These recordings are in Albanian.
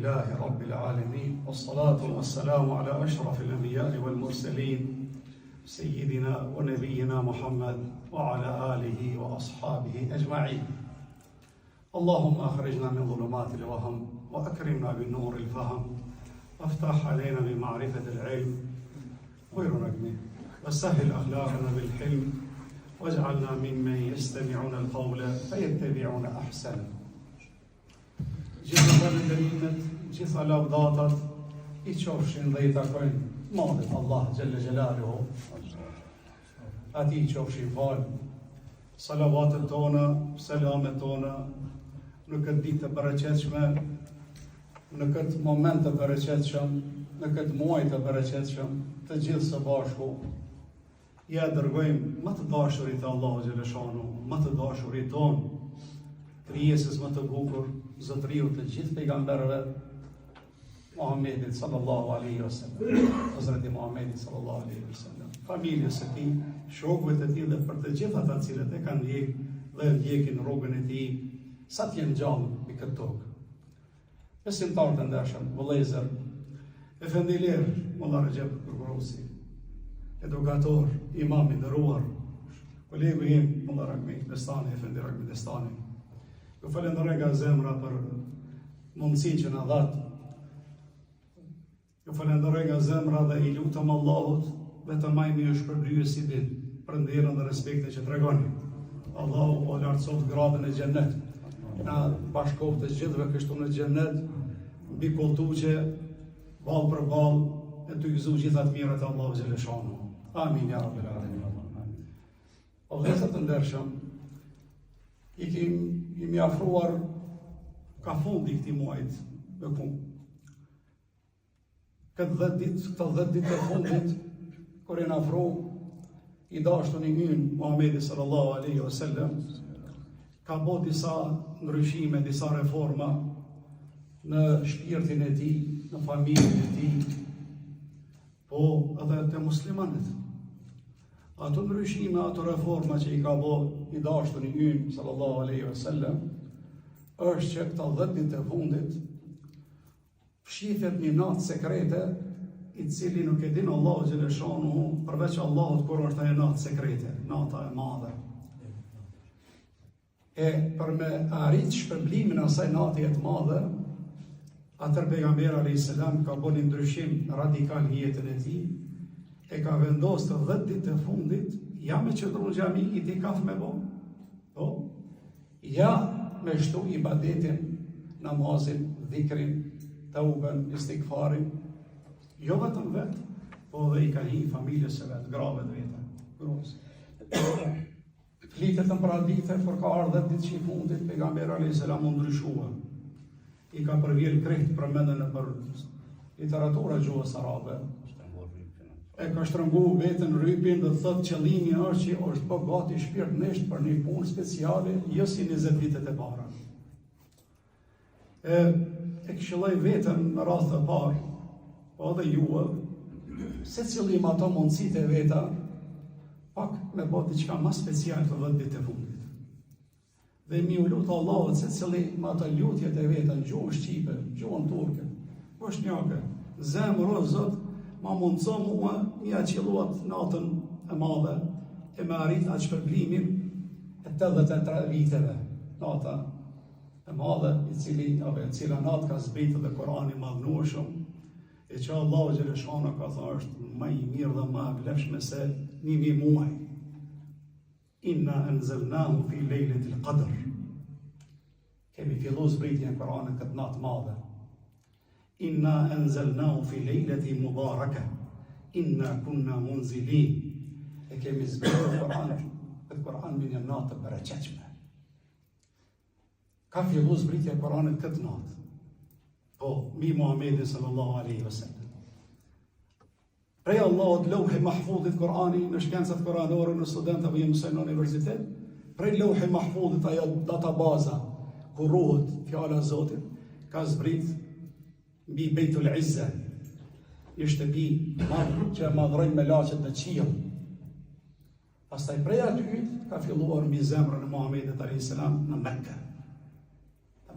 Alhamdulillahi Rabbil Alamin, wassalatu wassalamu ala ashrafil anbiya'i wal mursalin, sayyidina wa nabiyyina Muhammad wa ala alihi wa ashabihi ajma'in. Allahumma akhrijna min dhulumatil wahm wa akrimna bin nuril fahm وافتح علينا بمعرفة العلم غير نجمه وسهل أخلاقنا بالحلم واجعلنا ممن يستمعون القول فيتبعون أحسنه. Gjithë falënderimet, gjitha lavdatat I qofshin dhe I takojnë Madhët Allah Gjelle Gjelaluhu. Ati I qofshin falë. Salavatët tona, selamet tona në këtë ditë të bereqetshme, në këtë moment të bereqetshëm, në këtë muaj të bereqetshëm, të gjithë së bashku, ja dërgojmë më të dashurit të Allahu Gjeleshanu, më të dashurit tonë, krijesës më të bukur, zotëriu të gjithë pejgamberëve, Muhammedit sallallahu alaihi wasallam, Hazreti Muhammedit sallallahu alaihi wasallam, familjes së tij, shokëve të tij dhe për të gjithë ata të cilët e kanë ndjekur dhe ndjekin rrugën e tij sa të jenë gjallë mbi këtë tokë. Besimtarë të ndershëm, vëllezër, efendiler Molla Recep Kurkurusi, edukator, imam I nderuar, kolegu im Molla Rahmi Destani, efendi Rahmi Destani. Ju falenderoj nga zemra për mundësinë që na dhat. Ju falenderoj nga zemra dhe I lutem Allahut vetëm ai më shpërblyej si ditë për nderën dhe respektin që tregoni. Allahu o lartësoft gradën e xhennet. Na bashkoft të gjithëve kështu në xhennet, mbi kultuçe, ball për ball, e të gëzu gjitha të mirat e Allahu Gjeleshanu. Amin ya Rabbil Alamin. O vëllezër të ndershëm, I kemi afruar ka fundi këtij muajit me punë. Këto 10 ditë të fundit, kur e afro I dashuri ynë Muhamedi sallallahu alaihi wasallam, ka bërë disa ndryshime, disa reforma në shpirtin e tij, në familjen e tij, po edhe te muslimanët. Ato ndryshime, ato reforma që I ka bërë I dashuri ynë sallallahu alaihi wasallam, është që këta 10 ditë të fundit fshihet një natë sekrete, I cili nuk e din Allahu Gjeleshanu, përveç Allahut kur është ajo natë sekrete, nata e madhe. E për me arrit shpërblimin e asaj nate të madhe, atër pejgamberi alayhis salam ka bënë ndryshim radikal në jetën e tij, e ka vendosur të 10 ditë të fundit, ja me qëndru në xhami itikaf me bo, po, ja me shtu ibadetin, namazin, dhikrin, tauben, istighfarin, jo vetëm vetë, po dhe I ka hi familjes së vetë, grave të veta. Flitet në pradite, për ka ardhe ditë që I fundit, pejgamberi alayhis salam u ndryshua. I ka përvjel krejt përmendën për literatura gjuhës arabe. E ka shtrëngu vetën rrypin dhe thot qëllimi është që është po gati shpirtërisht për një punë speciale, jo si 20 vitet e para. E këshilloj vetën në rast të parë, po dhe juve, se cilin ato mundësitë e veta, pak me bëti diçka më special të 10 ditë e fundit. Dhe mi u lutë Allahut se cilin ato lutjet e veta në gjuhën shqipe, gjuhën turke, bosnjake, zemër o Zot, ma mundëso mua një aqilluat natën e madhe, e me arrit atë shpërblimin e 83 viteve, nata e madhe, cila natë ka zbritë dhe Kurani madhnueshëm, e që Allahu Gjeleshanu ka thënë është më I mirë dhe më vlefshme se 1000 muaj. Inna anzalnahu fi lejletil qadr. Kemi fillu zbritjen e Kuranit këtë natë madhe. Inna anzalnahu fi lejleti mubaraka. Inna kunna munzilin. E kemi zbritur këtë Kuran me një natë të bereqetshme. Ka fillu zbritja e Kuranit këtë natë. Po, mi Muhammedin sallallahu alaihi wasallam. Prej Allahut lauhi mahfudhit Kurani në shkencat kuranore në studentëve që mësojnë në universitet, prej lauhi mahfudhit ajo databaza ku ruhet fjala e Zotit, ka zbrit mbi Beitul Izza, një shtëpi që madhrojnë me laqet në qiell. Pastaj prej aty ka filluar mbi zemrën e Muhammedit alayhis salam në Mekka.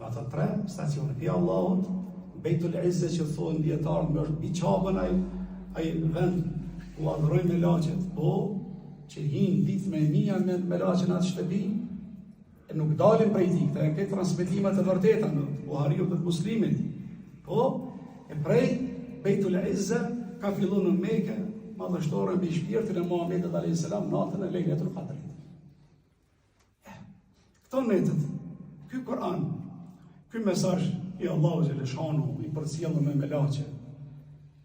Ato 3 stacione pi Allahut, Bejtul Izze që thonë djetarë, më është biqabën ai vend ku adhërojnë me laqet, po që hinë ditë me mija me laqen atë shtëpi, e nuk dalin prej ti, këta e këtë transmitimet e vërteta në Buhariut dhe të muslimit, po e prej Bejtul Izze ka fillu në Mekë, madhështore mbi shpirtin e Muhamedit a.s. natën e Lejletul Qadrit. Këto netët, ky Kur'an, ky mesazh i Allahu xhaleshanu i përcjellur me laqe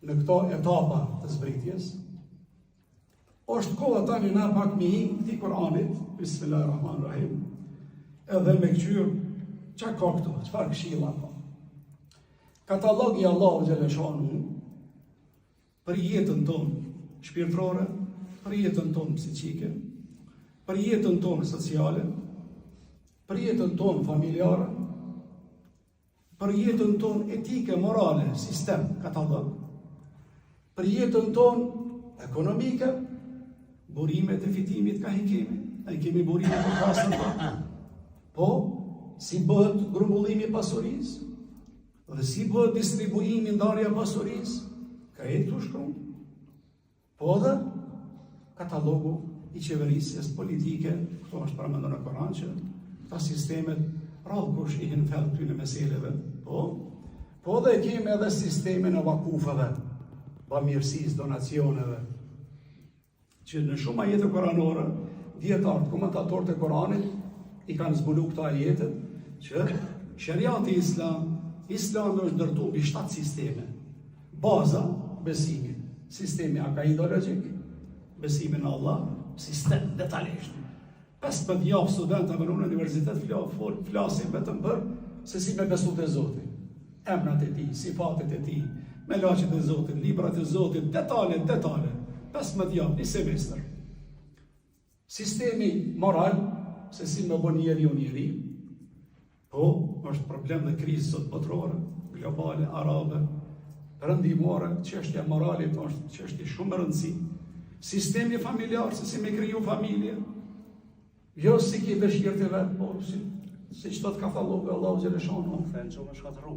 në këto etapa të zbritjes, është koha tani na pak me hi këtij Kur'anit, Bismillahirrahmanirrahim, edhe me këqyr çka ka këtu, çfarë këshilla ka. Katalogi i Allahu xhaleshanu për jetën tonë shpirtërore, për jetën tonë psiqike, për jetën tonë sociale, për jetën tonë familjare, për jetën tonë etike, morale, sistem, katalog, për jetën tonë ekonomike, burimet e fitimit ka kemi burimet e kasën tonë, po, si bëhet grumbullimi pasurisë, dhe si bëhet distribuimi ndarja pasurisë, ka jetë të shkruar. Po dhe katalogu i qeverisjes politike, këto është përmendur në Koran që ta sistemet radhë kush i hinë fellë këtyne meseleve, po dhe kemi edhe sistemin e vakufeve, bamirësis, donacioneve, që në shumë ajete koranore, djetarët, komentatorët e Koranit i kanë zbulu këta ajetet, që shariati islami është ndërtuar mbi 7 sisteme. Baza, besimi, sistemi ideologjik, besimi në Allah, sistem detajisht. 15 javë studentave në universitet flasin vetëm për se si me besu të Zotit. Emrat e tij, sifatet e tij, me laqet e Zotit, librat e Zotit, detale. 15 javë, një semestër. Sistemi moral, se si me bën njeri, po, është problem dhe krizë sot botërore, globale, arabe, rëndimore, çështja moralit është çështje shumë e rëndësishme. Sistemi familjar, se si me kriju familje, jo si ki dëshirë të vetë, po si që të katalogu Allahu xhaleshanu, fenë që më shkatëru.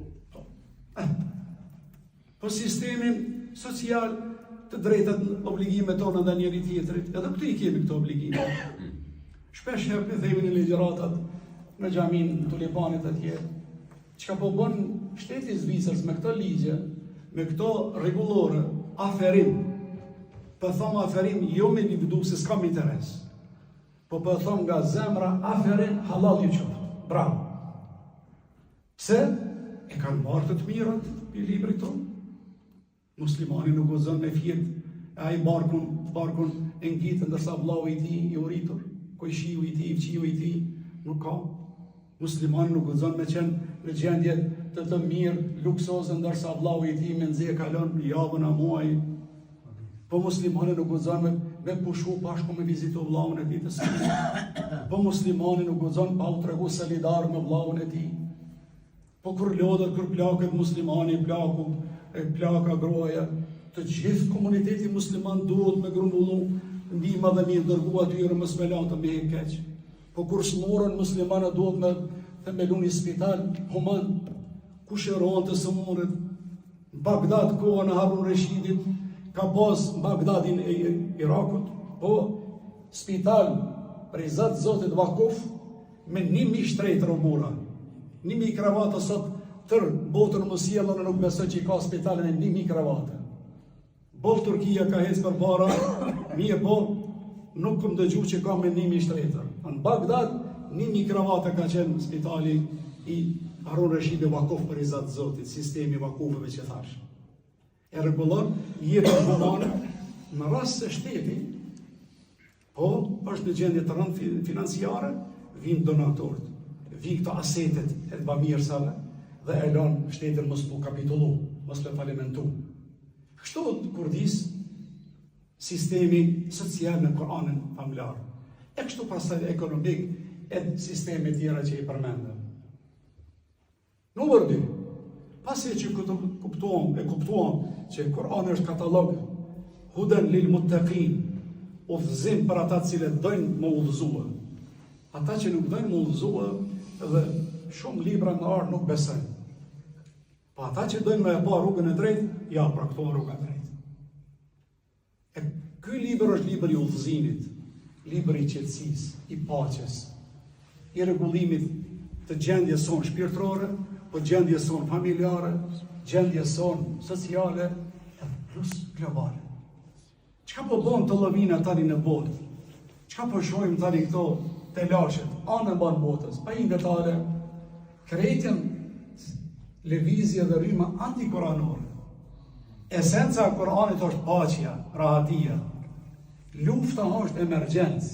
Po sistemin social të drejtat obligimet tona dhe njëri tjetrit, edhe këtu i kemi këto obligime. Shpesh herë për themin e ligjëratat në xhamin Tulipanit atje, çka po bën shteti Zvicrës me këto ligje, me këto rregullore, aferim. Po thom aferim jo me një vdu se s'kam interes. Po thom nga zemra aferim halal ju qoftë. Bravo. Pse? E kanë marrë të mirët i librit tonë. Muslimani nuk gëzon me fjet ai barkun e ngitë ndërsa vllau i tij i uritur, kojshiu i tij, fqiu i tij nuk ka. Muslimani nuk gëzon me qenë në gjendje të mirë, luksoze, ndërsa vllau i tij me nxjerr kalon javën a muaj. Po muslimani nuk gëzon me pushu bashku me vizitu vllaun e tij të së. Po muslimani nuk gëzon pa u tregu solidar me vllaun e tij. Po kur lodhet, kur plaket muslimani, plaka groja, të gjithë komuniteti musliman duhet me grumbullu ndihma dhe me dërgu atyre mos me lanë të me keq. Po kur smurën muslimanët duhet me themelu një spital human, ku shërohen të sëmurët. Bagdad, kohën e Harun Reshidit, ka pas Bagdadin e Irakut, po spital prej Zotit Vakuf me 1000 shtretë robura. 1000 kravatë sot tërë botën më sjellën e nuk besoj që i ka spitalin e 1000 kravatë. Bol Turkia ka hecë për para, mirë po nuk këm dëgju që ka me 1000 shtretër. Në Bagdad 1000 kravatë ka qenë spitali i Harun Reshidi Vakuf për i Zotit, sistemi Vakufëve që thash. E rregullon jetën humane në rast se shteti, po është në gjendje të rëndë financiare, vinë donatorët, vinë këto asetet e të bamirësave dhe e lanë shtetin mos po kapitullu, mos po falimentu. Kështu kur dis sistemi social në Koranin familjar, e kështu pastaj ekonomik e sistemi tjera që i përmendëm. Numër 2, pasi që kuptuam që Kurani është katalog huden lil muttaqin, udhëzim për ata cilët dojnë më udhëzua. Ata që nuk dojnë më udhëzua dhe shumë libra në arë nuk besojnë. Pa ata që dojnë me e pa rrugën e drejtë, ja, pra këto rrugën e drejtë. E ky libër është libër i udhëzimit, libër i qetësisë, i paqes, i rregullimit të gjendjes sonë shpirtërore, po gjendjes sonë familjare, gjendjes sonë sociale, plus globale. Çka po bën të lëvina tani në botë? Çka po shohim tani këto të lashet, anë mban botës, pa një detale, krejtjen lëvizje dhe rryma antikoranore. Esenca e Kuranit është paqja, rahatia. Lufta është emergjencë.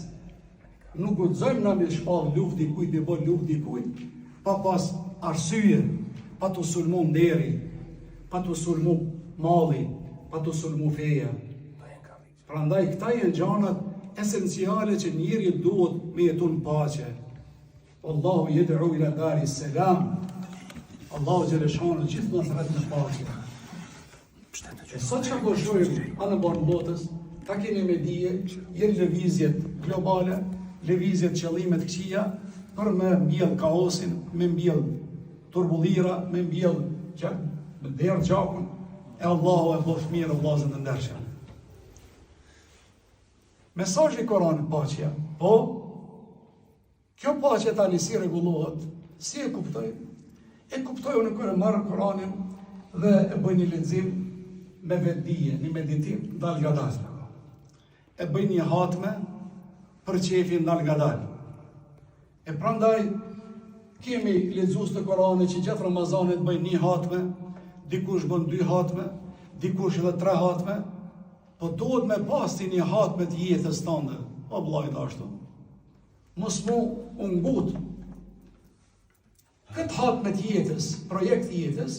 Nuk guxojmë na me shpall luftë dikujt, me bë luftë dikujt, pa pas arsye, pa të sulmu nderi, pa të sulmu malli, pa të sulmu feja. Prandaj këta janë gjanat esenciale që njeriu duhet me jetu në paqe. Allahu yad'u ila dari salam. Allahu xhaleshanu gjithmonë thret në paqe. E sot që po shohim anë banë botës, ta kemi me dije, jenë lëvizjet globale, lëvizjet qëllimet këqija, për me mbjell kaosin, me mbjell turbullira, me mbjell derë gjakun, e Allahu e bosh mirë vllazën të ndershëm. Mesazhi i Kuranit paqja, po kjo paqe tani si rregullohet, si e kuptoj? E kuptoj unë kur e marr Kuranin dhe e bëj një lexim me vetdije, një meditim dal nga dal. E bëj një hatme për qefin dal nga dal. E prandaj kemi lexues të Kuranit që gjatë Ramazanit bëjnë një hatme, dikush bën 2 hatme, dikush edhe 3 hatme, po duhet me pasti një hatme të jetës tënde, o vllajt ashtu. Mos mu ungut. Këtë hatme të jetës, projekt të jetës,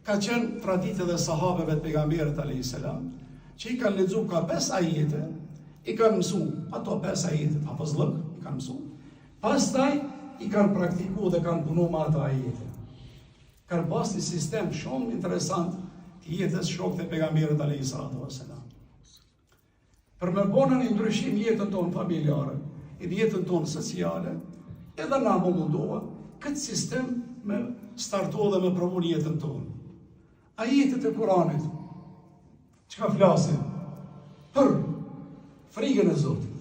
ka qenë traditë dhe sahabeve të pejgamberit a.s. që i kanë lexuar ka 5 ajete, i kanë mësu, ato 5 ajete të hafëzllëk, i kanë mësu, pastaj i kanë praktikuar dhe kanë punu me ato ajete. Kanë pas një sistem shumë interesant të jetës shokët e pejgamberit a.s. Për me bona një ndryshim jetën tonë familjare, i jetën tonë sociale, edhe na më mundoha këtë sistem me startu dhe me provu jetën tonë. Ajetet e Kuranit, që ka flasin? Për frikën e Zotit,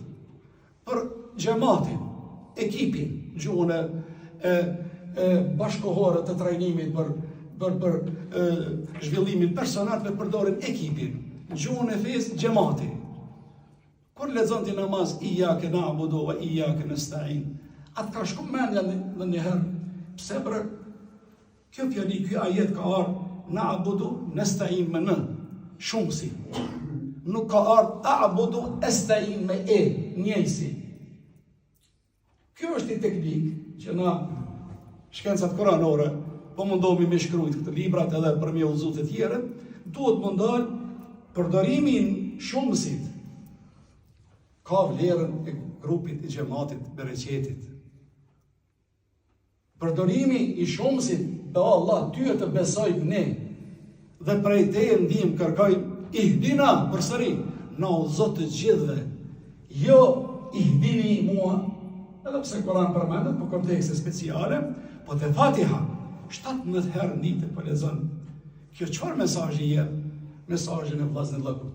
për xhamatin, ekipin, gjuhën e bashkohore të trajnimit për zhvillimin personal dhe përdorin ekipin, gjuhën e fesë xhamati. Kur lexon ti namaz, iyyake na'budu wa iyyake nasta'in, atë ka shku mendja në njëherë, pse për kjo fjali, kjo ajet ka ardhur na'budu nasta'in me në, shumësi. Nuk ka ardhur a'budu esta'in me e, njëjsi. Kjo është një teknik që na shkencat kuranore, po mundohemi me shkrujt këtë librat edhe për me udhëzu të tjerë, duhet mundal përdorimin shumësit. Ka vlerën e grupit, i xhamatit, bereqetit. Përdorimi i shumësit, be Allah, ty e të besojmë ne, dhe prej teje ndihmë kërkojmë, ihdina përsëri, na udhëzo të gjithëve, jo ihdini mua, edhe pse Kurani përmendet për kontekste speciale, po te Fatiha 17 herë nitë po lexon. Kjo çfarë mesazhi jep? Mesazhin e vllazëllëkut,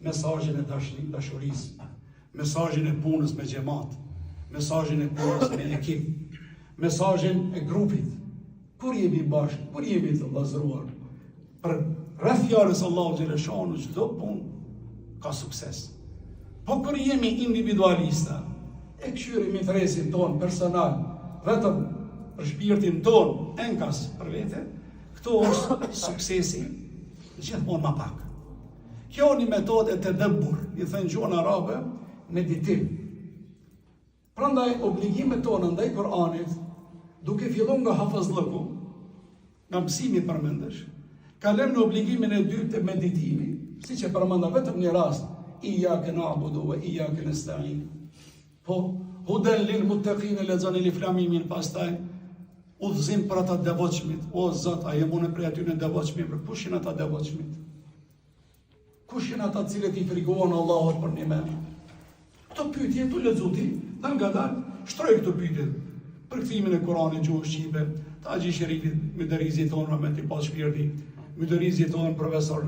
mesazhin e dashurisë, mesazhin e punës me xhamat, mesazhin e punës me ekip, mesazhin e grupit. Kur jemi bashkë, kur jemi të vllazëruar, për rreth fjalës Allahu xhaleshanu çdo punë ka sukses. Po kur jemi individualista, e këshyrim interesin ton personal, vetëm për shpirtin ton, enkas për vete, këto është suksesi gjithmonë më pak. Kjo një metodë e tadabbur, i thënë gjuhën arabe, meditim. Prandaj obligimet tona ndaj Kuranit, duke filluar nga hafazllëku, nga mësimi përmendesh, kalojmë në obligimin e dytë të meditimi, siç e përmenda vetëm një rast, iyyake na'budu wa iyyake nasta'in. Po hudan lil muttaqin lexon Flamin pastaj udhëzim për ata devotshmit. O Zot, a jam unë prej atyre devotshmit? Për kush janë ata devotshmit? Kush janë ata cilët i frikojnë Allahut për një mënyrë? Këto pyetje tu lexuti, dal nga dal, shtroj këto pyetje për kthimin e Kuranit gjuhë shqipe, ta gjishërinit, mëdërizit tonë me t'i pas shpirti, mëdërizit tonë profesor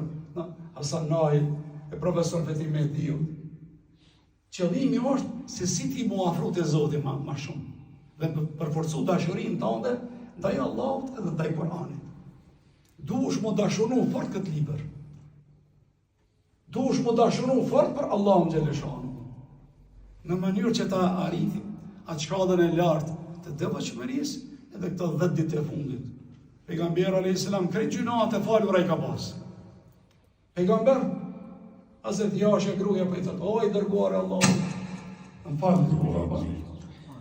Hasan Nahit, e profesor Fetim Mehdiu. Qëllimi është se si ti mu afru të Zotit ma shumë, dhe përforcu dashurin tënde ndaj Allahut edhe ndaj Kuranit. Duhesh mu dashuru fort këtë libër. Duhesh mu dashuru fort për Allahun xhaleshanu. Në mënyrë që ta arritim atë shkallën e lartë të devotshmërisë edhe këto 10 ditë e fundit. Pejgamberi alayhis salam krejt gjunat e falura I ka pas. Pejgamber Hazret Jashe gruaja po I thotë, o I dërguar e Allahut, më fal.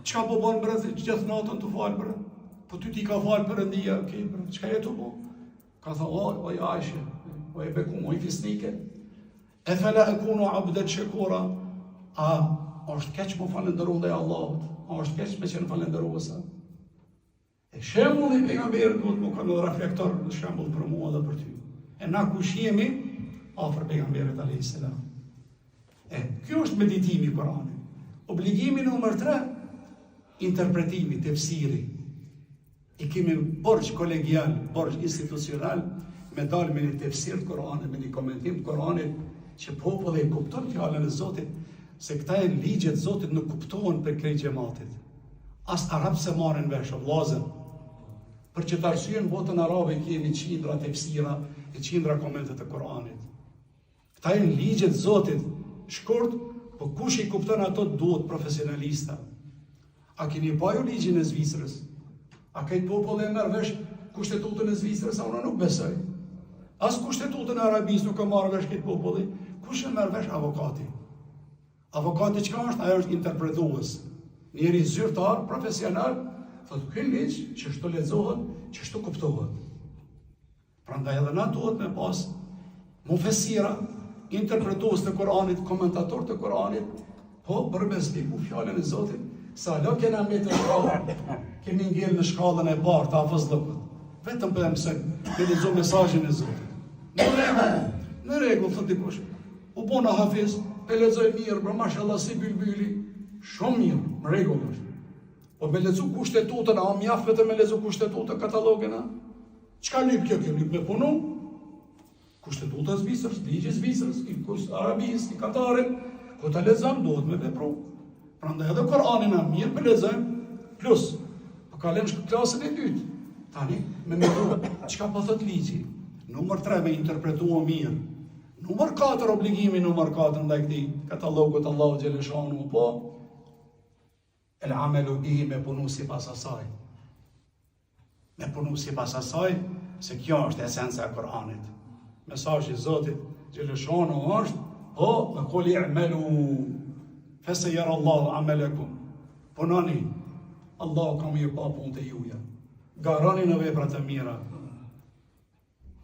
Çka po bën bre gjithë natën të fal bre? Po ty ti ka fal Perëndia, çka je tu po? Ka thënë, o Jashe, o e bekum, o I fisnike. E fela akunu abdan shakura. A është keq më falëndëru ndaj Allahut? A është keq me qenë falëndëruesa? E shembulli I pejgamberit duhet më kanë reflektor në shembull për mua dhe për ty. E na kush jemi afër pejgamberit alayhis salam. Kjo është meditimi I Kuranit. Obligimi numër 3, interpretimi, tefsiri. I kemi borxh kolegial, borxh institucional me dalë me një tefsir të Kuranit, me një komentim të Kuranit që populli kupton fjalën e Zotit, se këta e ligjet Zotit nuk kuptohen për krejt xhamatit. As arab se marrin vesh vllazën. Për që të arsye në botën arabe kemi qindra tefsira e qindra komente të Kuranit. Këta e ligjet Zotit shkurt, po kush I kupton ato duhet profesionalista. A keni pa ju ligjin e Zvicrës? A këtë popull e merr vesh kushtetutën e Zvicrës, a unë nuk besoj. As kushtetutën e Arabisë nuk e marr vesh këtë populli. Kush e merr vesh? Avokati. Avokati çka është? Ajo është interpretues. Njeri zyrtar, profesional, thotë ky ligj që shto lexohet, që shto kuptohet. Prandaj edhe na duhet me pas mufesira, interpretues të Kuranit, komentator të Kuranit, po për me zbiku fjalën e Zotit, sa lo kena me të shkallën, kemi ngel në shkallën e parë të hafëzllëkut. Vetëm për e mësën, me lexo mesazhin e Zotit. Në rregull, thotë dikush, u bona hafiz, pe lexoj mirë, për mashallah si bylbyli, shumë mirë, në rregull është. Po me lexu kushtetutën, a mjaft vetëm me lexu kushtetutën, katalogën, a? Çka lyp kjo lyp me punu? Kushtetuta e Zvicrës, ligji I Zvicrës, I Arabisë, I Katarit, ku ta lexojmë duhet me vepru. Prandaj edhe Kur'anin na mirë për lexojmë, plus po kalojmë në klasën e dytë. Tani me mëdru, çka po thot ligji? Numër 3 me interpretuar mirë. Numër 4 obligimi numër 4 ndaj këtij katalogut Allahu xhaleshanu, po el amelu bihi me punu sipas asaj. Me punu sipas asaj, se kjo është esenca e Kur'anit. Mesazhi I Zotit xhaleshanu është, po me qul i'malu fasayara Allahu amalakum. Punoni, Allahu ka mirë pa punët e juaja. Garoni në veprat e mira.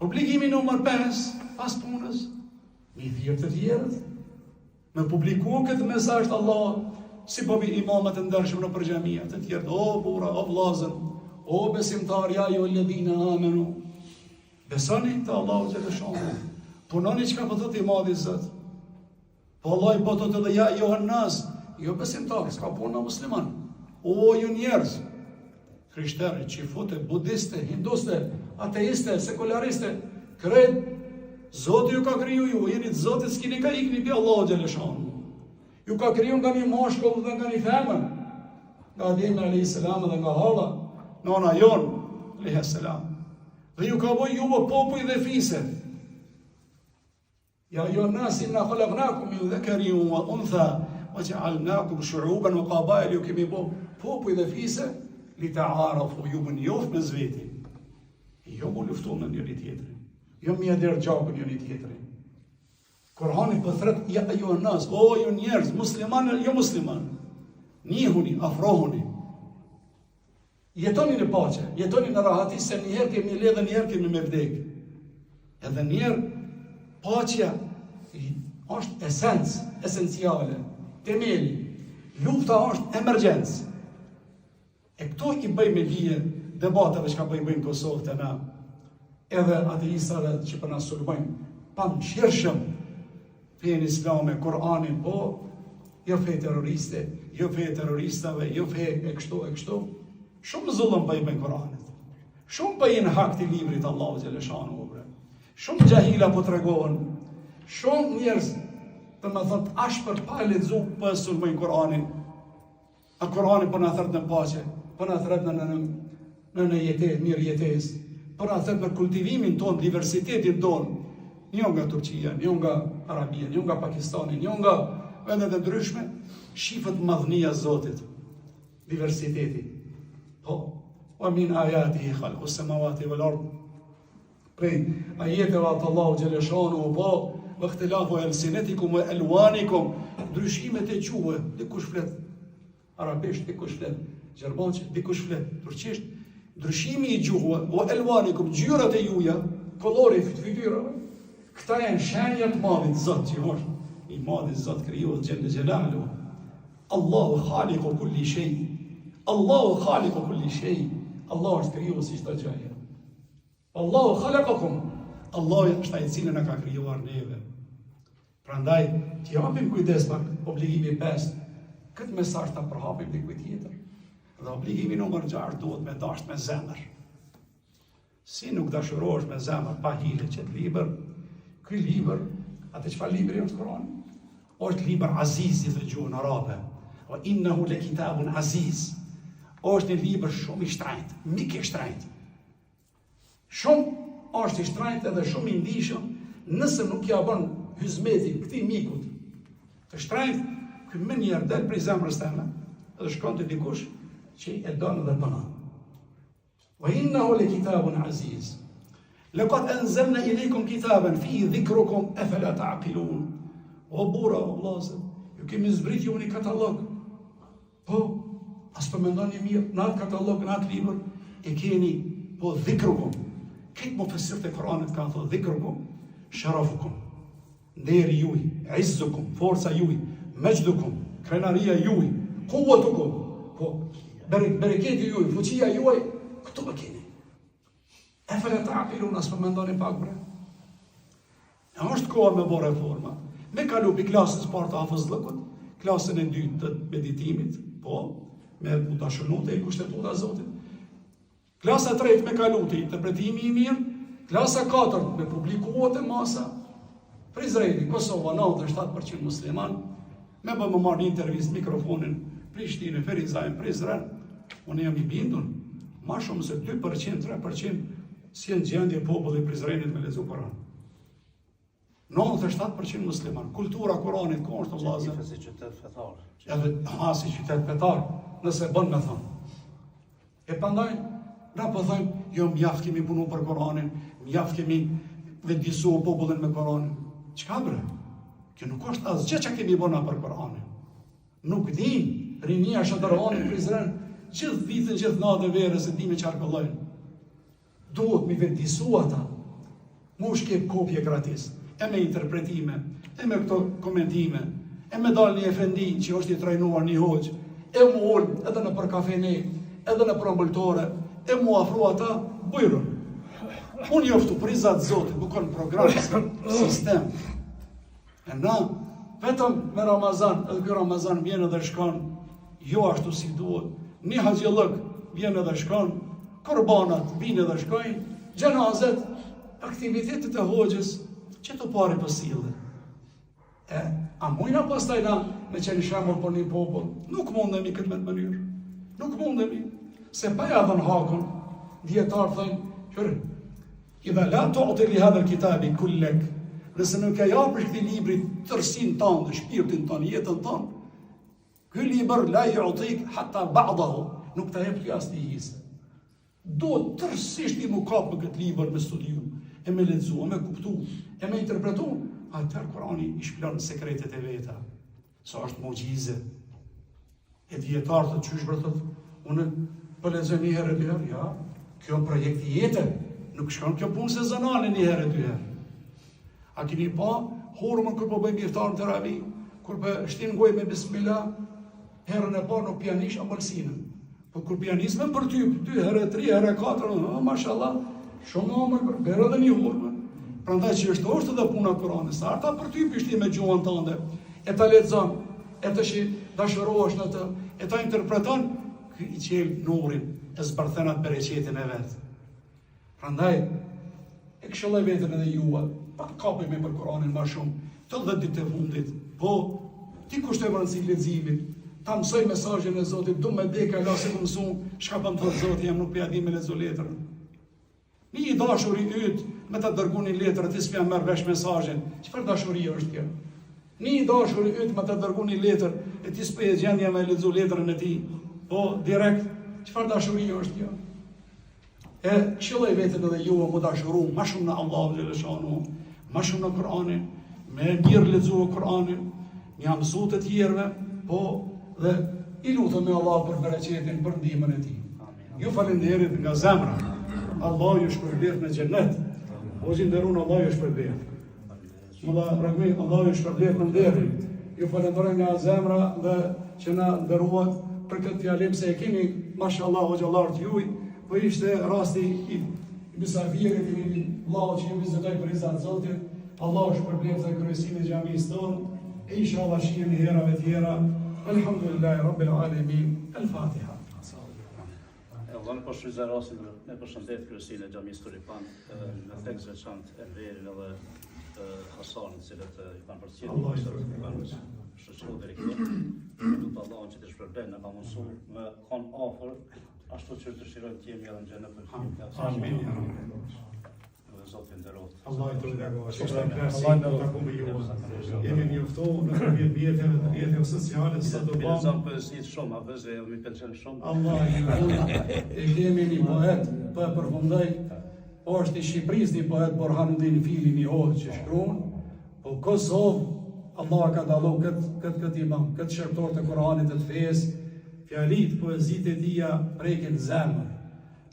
Obligimi numër 5 pas punës, mi thirr të tjerët, me publikuar këtë mesazh të Allahut, si po bi imamat e ndershëm në xhamia të tjerë, o burra, o vllazën, o besimtar, ja ju alladhina amanu. Besoni te Allahu xhaleshanu. Punoni çka po thotë I madhi Zot. Po Allah po thotë edhe ja Johan nas, jo besimtar, s'ka punë musliman. O ju njerëz, krishterë, qifute, budiste, hinduste, ateiste, sekulariste, krejt, Zoti ju ka kriju ju, jeni të Zotit, s'kini ka ikni pi Allahu xhaleshanu. Ju ka kriju nga një mashkull dhe nga një femër, nga Ademi alayhis salam dhe nga Hava, nona jon alayhis salam. Dhe ju ka bëj juve popull dhe fise. Ja ju nas inna khalaqnakum min dhakarin wa untha wa ja'alnakum shu'uban wa qabail, ju kemi bë popull dhe fise li ta'arafu, ju më njoft me zveti. Jo më luftu me njëri tjetrin. Jo më jader gjakun njëri tjetrin. Kurani po thret ja ju nas, o ju njerëz, muslimanë, jo musliman. Njihuni, afrohuni. Jetoni në paqe, jetoni në rahati, se njëherë kemi le dhe njëherë kemi me vdek. Edhe njëherë paqja është esencë, esenciale, temeli. Lufta është emergjencë. E këto I bëjmë lije debateve që ka bëjmë Kosovë të na, edhe ateistave që për na sulmojnë, pa mëshirshëm fenë islame, Kur'anin, po, jo fe terroriste, jo fe terroristave, jo fe e kështu. Shumë zullëm bëjmë Kur'anit. Shumë bëjnë hak të librit Allahu xhaleshanu bre. Shumë gjahila po tregohen. Shumë njerëz të më thotë ashpër pa e lexu po e sulmojnë Kur'anin. A Kur'ani po na thret në paqe, po na thret në jetesë, mirë jetesë, po na thret për kultivimin ton, diversitetin ton. Jo nga Turqia, jo nga Arabia, jo nga Pakistani, jo nga vendet e ndryshme, shifët madhënia e Zotit, diversiteti. Po, wa min ayatihi khalqu samawati wal ard. Prej ajeteve të Allahu xhaleshanu po wa ikhtilafu alsinatikum wa alwanikum, ndryshimet e gjuhëve, dikush flet arabisht, dikush flet gjermanisht, dikush flet turqisht, ndryshimi i gjuhëve, wa alwanikum, ngjyrat e juaja, kollori fytyrave. Këta janë shenja të madhit Zot që është i madhi Zot krijues xhelle xhelalu. Allahu khaliqu kulli shay. Allahu khaliqu kulli shay. Allah është krijues i çdo gjëje. Allahu khalaqakum. Allahu është ai i cili na ka krijuar neve. Prandaj t'i japim kujdes pak obligimi 5. Këtë mesazh ta përhapim dikujt tjetër. Dhe obligimi numër 6 duhet me dasht me zemër. Si nuk dashurohesh me zemër pa hile që të libër. Ky libër, atë çfarë libri është Kurani? Është libër aziz i thë gjuhën arabe. Wa innahu le kitabun aziz. Është një libër shumë i shtrenjtë, mik i shtrenjtë. Shumë është i shtrenjtë edhe shumë i ndihshëm nëse nuk ja bën hizmetin këtij mikut. Të shtrenjtë, ky më njëherë del prej zemrës tënde edhe shkon te dikush që e don dhe punon. Wa innahu le kitabun aziz. Laqad anzalna ilaykum kitaban fihi dhikrukum afala ta'qilun. O burra o vllazë, ju kemi zbrit ju një katalog. Po, as po mendoni mirë, në atë katalog, në atë libër e keni po dhikrukum. Këtë mufessirët e Kuranit kanë thënë dhikrukum, sharafukum, nderi juaj, izzukum, forca juaj, majdukum, krenaria juaj, quwwatukum, po bereketi juaj, fuqia juaj, këto më keni. E fele të apilun, as për mendoni pak bre. E është koha me bo reforma. Me kalu pi klasës partë të hafëzlëkut, klasën e 2 të meditimit, po, me mutashënute i kushtetuta Zotit. Klasa 3 me kalu të interpretimi i mirë, klasa 4 me publikuot e masa, për Izraeli, Kosova, 97% musliman, me bë më marrë një intervjist mikrofonin, Prishtinë, Ferizajnë, për Izrael, unë jam i bindun, ma shumë se 2%, 3%, si në gjendje populli Prizrenit me lezu Koran. 97% musliman. Kultura Koranit, ko është të vlazë? Si qytet fetar. Edhe, si qytet fetar, nëse bën me thonë. E pandaj, na po thëjmë, jo mjaft kemi punu për Koranin, mjaft kemi vendisu popullin me Koranin. Qka bre? Kjo nuk është asgjë që kemi bëna për Koranin. Nuk din, rinia shëndërhonin Prizren, gjithë vitën, gjithë natë e verës e dime qarkëllojnë. Duhet mi vendisu ata, mu shkep kopje gratis, e me interpretime, e me këto komentime, e me dal një efendi që është i trajnuar një hoqë, e mu ullë edhe në për kafene, edhe në për ambultore, e mu afru ata, bujrën. Unë joftu prizat Zotit, bukon program, sistem. E na, vetëm me Ramazan, edhe kjo Ramazan vjen edhe shkon, jo ashtu si duhet, një haqjellëk vjen edhe shkon, korbanat vinë edhe shkojnë, gjenazet, aktivitetet e hoxhës, që të pari pësile. A mujna pastaj na me qenë shembull për një popull? Nuk mundemi këtë me të mënyrë. Nuk mundemi. Se pa ja dhën hakun, dietarë thënë, qërë, idha la tu'ti li hadha al-kitabi kullek, nëse nuk e japësh këtij librit tërsinë tënde, shpirtin tënd, jetën tënd, ky libër la yu'tik hatta ba'dahu, nuk ta jep asnjë hisë. Do tërësisht i mu kapë me këtë libër me studiu, e me lexu, e me kuptu, e me interpretu, atër Kurani i shpilon sekretet e veta. Sa është mucize. E djetarë të qysh bërtët, unë për lexoj një herë e dy herë, ja, kjo projekt i jetë, nuk shkon kjo punë sezonale një herë e dy herë. A kini pa, hormën kër po bëjmë iftar në terapi, kër për shtin goj me bismillah, herën e pa nuk pianish amëlsinën. Po kur pianizme për ty, 2 herë, 3 herë, 4, mashallah, shumë amër për berë dhe një hormën. Prandaj që është edhe puna Kur'anit, sa arta për ty pishti me gjuhën tënde, e ta lexon, e të dashurohesh në të, e ta interpreton, ky i qel nurin, e zbarthen atë bereqetin e vetë. Prandaj, e këshilloj veten edhe juve, pa kapemi për Kur'anin më shumë, të 10 ditë të fundit, po ti kushtoj rëndësi leximit, ta mësoj mesazhin e Zotit, du me deka la se mësu, çka bën thot Zoti, jam nuk pe di me lexo letrën. Një i dashuri yt me ta dërgoni letrën, ti s'pja merr vesh mesazhin. Çfarë dashurie është kjo? Një i dashuri yt me ta dërgoni letër, e ti s'pe e gjendja me lexo letrën e tij. Po direkt, çfarë dashurie është kjo? E këshilloj veten edhe juve mu dashuru ma shumë në Allahu xhaleshanu, ma shumë në Kur'anin, me mirë lexuo Kur'anin, një mësu të tjerëve, po dhe i lutem me Allah për bereqetin, për ndihmën e tij. Ju falenderit nga zemra. Allah ju shpërblet në xhennet. O nderun Allah ju shpërblet. Allah ju shpërblet në nderin. Ju falenderoj nga zemra dhe që na nderuat për këtë fjalim se e keni mashallah o xhallar të juj. Po ishte rasti i misafirit i Allahu që ju vizitoj për izat Zotit. Allah është shpërblet dhe kryesinë e xhamisë tonë. E inshallah shihemi herave tjera. Alhamdulillahi Rabbil Alamin. El-Fatiha. Vëllai po shfrytëzoj rastin me përshëndet kryesinë e xhamisë Turipan, në tek veçantë Enverin edhe Hasanit, të cilët i kanë përcjellë. Shoqëruar deri këtu. Lutem Allahun që të shpërblen në mësuar me kon afër ashtu që të shirojmë të jemi edhe në xhenet për hir. Amin. Zotin nderoft. Allah i të vëdërgohë. Allah në taku me ju. Jemi njoftohë në përmjet vjetëve sociale, sa do bëmë. Bilezam poesit shumë, a vëzë, mi pëlqen shumë. Allah e kemi një poet, për përfundoj, është i Shqipërisë një poet Burhanuddin Fili një hodë që shkruan, po Kosovë, Allah ka dalu këtë imam, këtë shërptor të Koranit të fesë, fjalit, poezit e tia prekin zemër.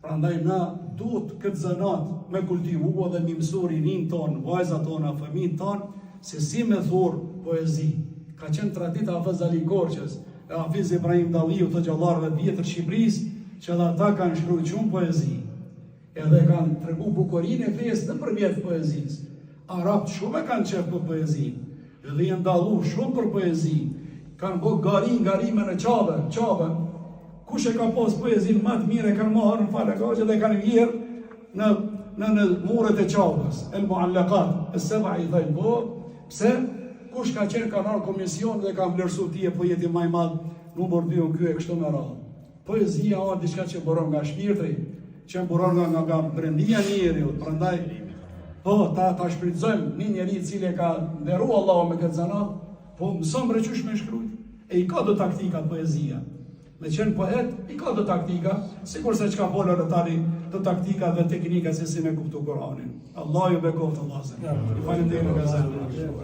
Prandaj na duhet këtë zanat me kultivua dhe mi mësori rin tonë, vajza tona, fëmijët tonë, se si me thurë poezi. Ka qenë tradita Hafiz Ali Korçës, e Hafiz Ibrahim Dalliu të gjallarëve vjetër Shqipërisë, që dhe ata kanë shkruar shumë poezi. Edhe kanë tregu bukurinë e fesë nëpërmjet poezisë. Arabët shumë e kanë qef për poezinë, edhe janë dallu shumë për poezi. Kanë bë garime në Çabë. Kush e ka pas poezinë më të mirë e kanë marrë në falagaqe dhe kanë vjerë në muret e Çabës. El Muallaqat, es-sab'a i thajnë po, pse? Kush ka qenë ka marrë komision dhe ka vlerësu tije poeti më i madh, numër 2 ky e kështu me radhë. Poezia është diçka që buron nga shpirtri, që buron nga brendia e njeriu, prandaj po ta shfrytëzojmë një njerëz i cili ka nderuar Allahu me këtë zanat, po mëson rreqysh me shkruaj. E i ka do taktika poezia. Me qenë poet, i ka do taktika, sikur se çka folën tani, do taktika dhe teknika se si me kuptu Kur'anin. Allah ju bekoft Allahun. Ju falenderoj nga zemra.